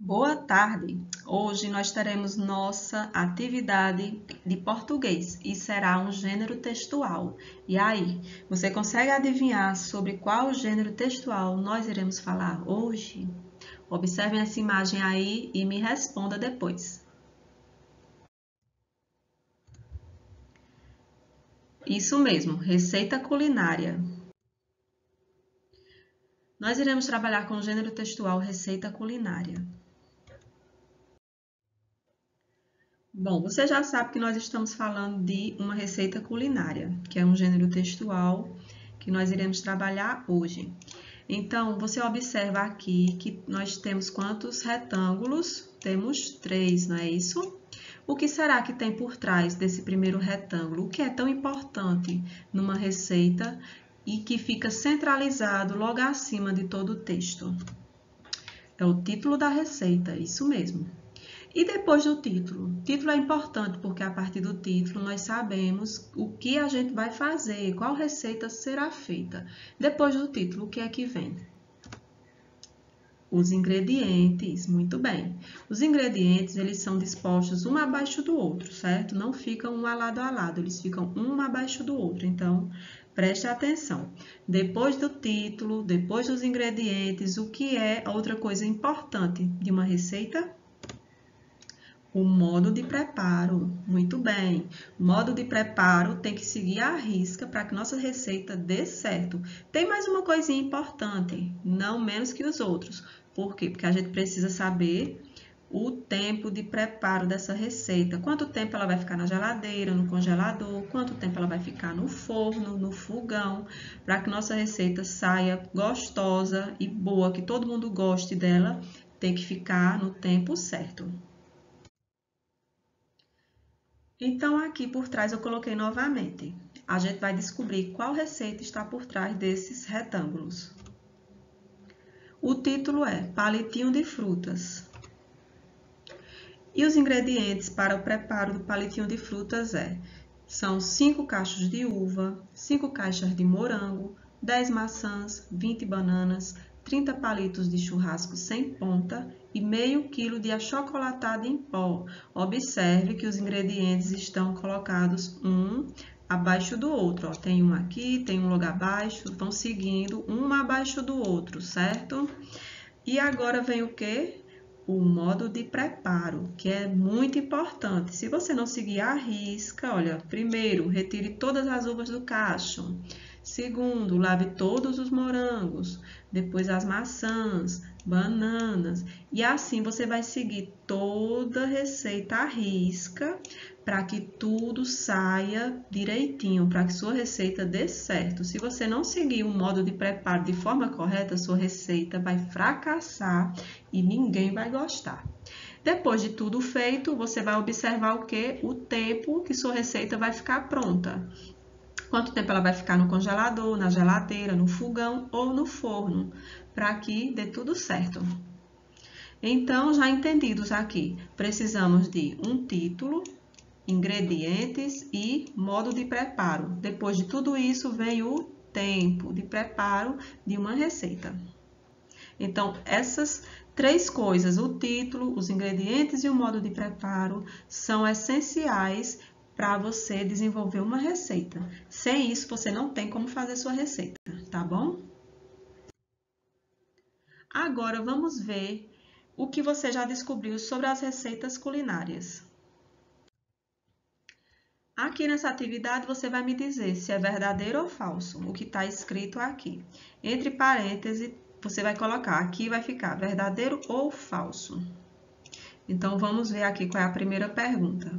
Boa tarde! Hoje nós teremos nossa atividade de português e será um gênero textual. E aí, você consegue adivinhar sobre qual gênero textual nós iremos falar hoje? Observem essa imagem aí e me responda depois. Isso mesmo, receita culinária. Nós iremos trabalhar com o gênero textual receita culinária. Bom, você já sabe que nós estamos falando de uma receita culinária, que é um gênero textual que nós iremos trabalhar hoje. Então, você observa aqui que nós temos quantos retângulos? Temos 3, não é isso? O que será que tem por trás desse primeiro retângulo? O que é tão importante numa receita e que fica centralizado logo acima de todo o texto? É o título da receita, isso mesmo. E depois do título? O título é importante porque a partir do título nós sabemos o que a gente vai fazer, qual receita será feita. Depois do título, o que é que vem? Os ingredientes, muito bem. Os ingredientes, eles são dispostos um abaixo do outro, certo? Não ficam um lado a lado, eles ficam um abaixo do outro. Então, preste atenção. Depois do título, depois dos ingredientes, o que é outra coisa importante de uma receita? O modo de preparo, muito bem. O modo de preparo tem que seguir à risca para que nossa receita dê certo. Tem mais uma coisinha importante, não menos que os outros. Por quê? Porque a gente precisa saber o tempo de preparo dessa receita. Quanto tempo ela vai ficar na geladeira, no congelador, quanto tempo ela vai ficar no forno, no fogão, para que nossa receita saia gostosa e boa, que todo mundo goste dela, tem que ficar no tempo certo. Então, aqui por trás eu coloquei novamente. A gente vai descobrir qual receita está por trás desses retângulos. O título é Palitinho de Frutas. E os ingredientes para o preparo do palitinho de frutas são 5 cachos de uva, 5 caixas de morango, 10 maçãs, 20 bananas, 30 palitos de churrasco sem ponta e meio quilo de achocolatado em pó. Observe que os ingredientes estão colocados um abaixo do outro. Ó. Tem um aqui, tem um logo abaixo, vão seguindo um abaixo do outro, certo? E agora vem o quê? O modo de preparo, que é muito importante. Se você não seguir a risca, olha, primeiro, retire todas as uvas do cacho. Segundo, lave todos os morangos, depois as maçãs, bananas. E assim você vai seguir toda a receita à risca para que tudo saia direitinho, para que sua receita dê certo. Se você não seguir o modo de preparo de forma correta, sua receita vai fracassar e ninguém vai gostar. Depois de tudo feito, você vai observar o quê? O tempo que sua receita vai ficar pronta. Quanto tempo ela vai ficar no congelador, na geladeira, no fogão ou no forno, para que dê tudo certo. Então, já entendidos aqui, precisamos de um título, ingredientes e modo de preparo. Depois de tudo isso, vem o tempo de preparo de uma receita. Então, essas 3 coisas, o título, os ingredientes e o modo de preparo, são essenciais para você desenvolver uma receita. Sem isso, você não tem como fazer sua receita, tá bom? Agora, vamos ver o que você já descobriu sobre as receitas culinárias. Aqui nessa atividade, você vai me dizer se é verdadeiro ou falso, o que está escrito aqui. Entre parênteses, você vai colocar, aqui vai ficar verdadeiro ou falso. Então, vamos ver aqui qual é a primeira pergunta.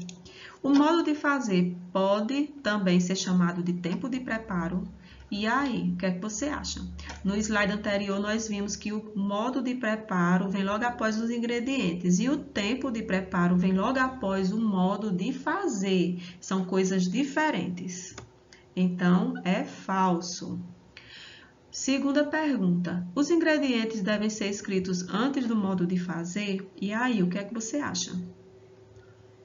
O modo de fazer pode também ser chamado de tempo de preparo. E aí, o que é que você acha? No slide anterior, nós vimos que o modo de preparo vem logo após os ingredientes e o tempo de preparo vem logo após o modo de fazer. São coisas diferentes. Então, é falso. Segunda pergunta, os ingredientes devem ser escritos antes do modo de fazer? E aí, o que é que você acha?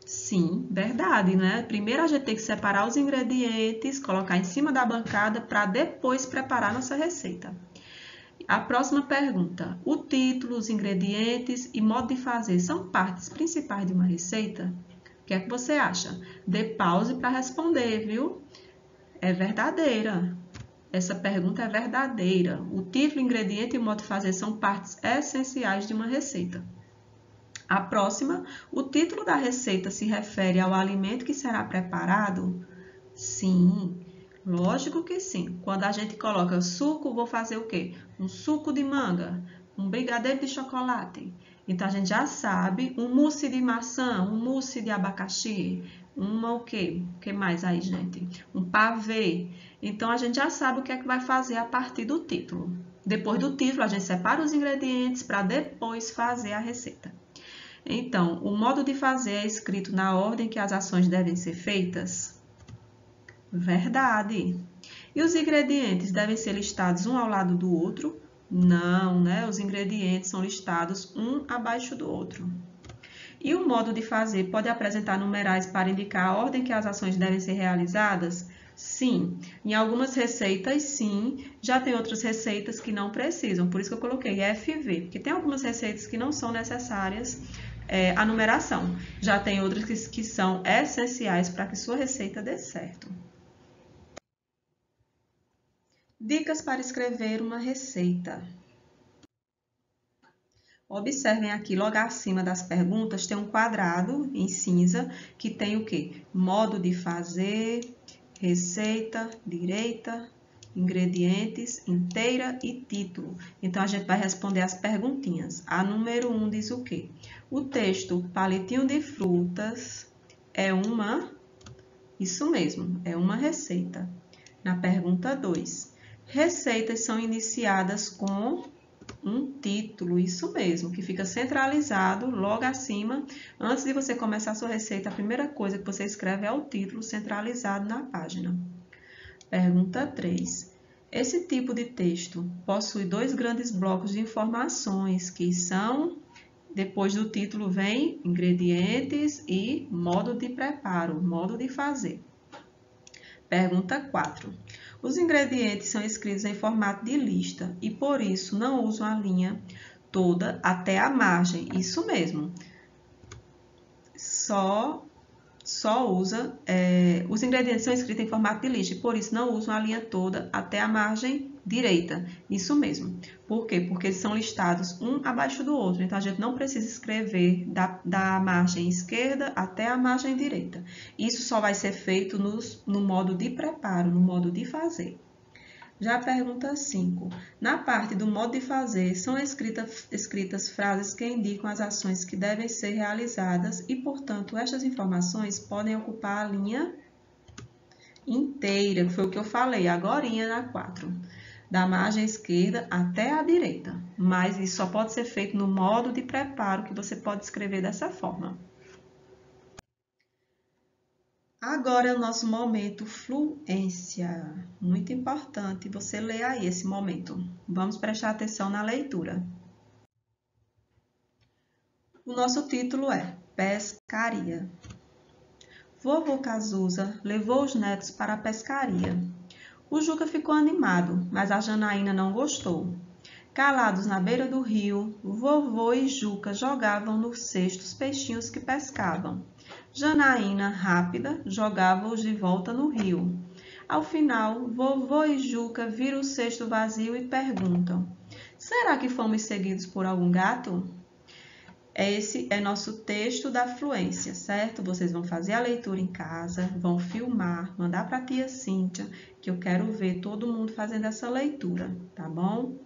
Sim, verdade, né? Primeiro a gente tem que separar os ingredientes, colocar em cima da bancada para depois preparar nossa receita. A próxima pergunta: o título, os ingredientes e modo de fazer são partes principais de uma receita? O que é que você acha? Dê pause para responder, viu? É verdadeira. Essa pergunta é verdadeira. O título, ingrediente e modo de fazer são partes essenciais de uma receita. A próxima: o título da receita se refere ao alimento que será preparado? Sim. Lógico que sim. Quando a gente coloca suco, vou fazer o quê? Um suco de manga, um brigadeiro de chocolate. Então, a gente já sabe, um mousse de maçã, um mousse de abacaxi, o quê? O que mais aí, gente? Um pavê. Então, a gente já sabe o que é que vai fazer a partir do título. Depois do título, a gente separa os ingredientes para depois fazer a receita. Então, o modo de fazer é escrito na ordem que as ações devem ser feitas? Verdade. E os ingredientes devem ser listados um ao lado do outro? Não, né? Os ingredientes são listados um abaixo do outro. E o modo de fazer pode apresentar numerais para indicar a ordem que as ações devem ser realizadas? Sim. Em algumas receitas, sim. Já tem outras receitas que não precisam. Por isso que eu coloquei FV, porque tem algumas receitas que não são necessárias a numeração. Já tem outras que são essenciais para que sua receita dê certo. Dicas para escrever uma receita. Observem aqui, logo acima das perguntas, tem um quadrado em cinza que tem o quê? Modo de fazer, receita, direita, ingredientes, inteira e título. Então, a gente vai responder as perguntinhas. A número 1 diz o quê? O texto palitinho de frutas é uma... Isso mesmo, é uma receita. Na pergunta 2, receitas são iniciadas com um título, isso mesmo, que fica centralizado logo acima. Antes de você começar a sua receita, a primeira coisa que você escreve é o título centralizado na página. Pergunta 3. Esse tipo de texto possui dois grandes blocos de informações, que são, depois do título vem ingredientes e modo de preparo, modo de fazer. Pergunta 4. Os ingredientes são escritos em formato de lista e, por isso, não usam a linha toda até a margem. Isso mesmo. Os ingredientes são escritos em formato de lista e, por isso, não usam a linha toda até a margem direita. Isso mesmo. Por quê? Porque eles são listados um abaixo do outro. Então, a gente não precisa escrever da margem esquerda até a margem direita. Isso só vai ser feito no modo de preparo, no modo de fazer. Já a pergunta 5. Na parte do modo de fazer, são escritas frases que indicam as ações que devem ser realizadas e, portanto, estas informações podem ocupar a linha inteira, que foi o que eu falei agorinha na 4. Da margem esquerda até a direita. Mas isso só pode ser feito no modo de preparo, que você pode escrever dessa forma. Agora é o nosso momento fluência. Muito importante você ler aí esse momento. Vamos prestar atenção na leitura. O nosso título é Pescaria. Vovô Cazuza levou os netos para a pescaria. O Juca ficou animado, mas a Janaína não gostou. Calados na beira do rio, vovô e Juca jogavam no cesto os peixinhos que pescavam. Janaína, rápida, jogava-os de volta no rio. Ao final, vovô e Juca viram o cesto vazio e perguntam: será que fomos seguidos por algum gato? Esse é nosso texto da fluência, certo? Vocês vão fazer a leitura em casa, vão filmar, mandar para a tia Cíntia, que eu quero ver todo mundo fazendo essa leitura, tá bom?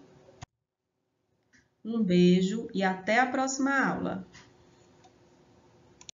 Um beijo e até a próxima aula!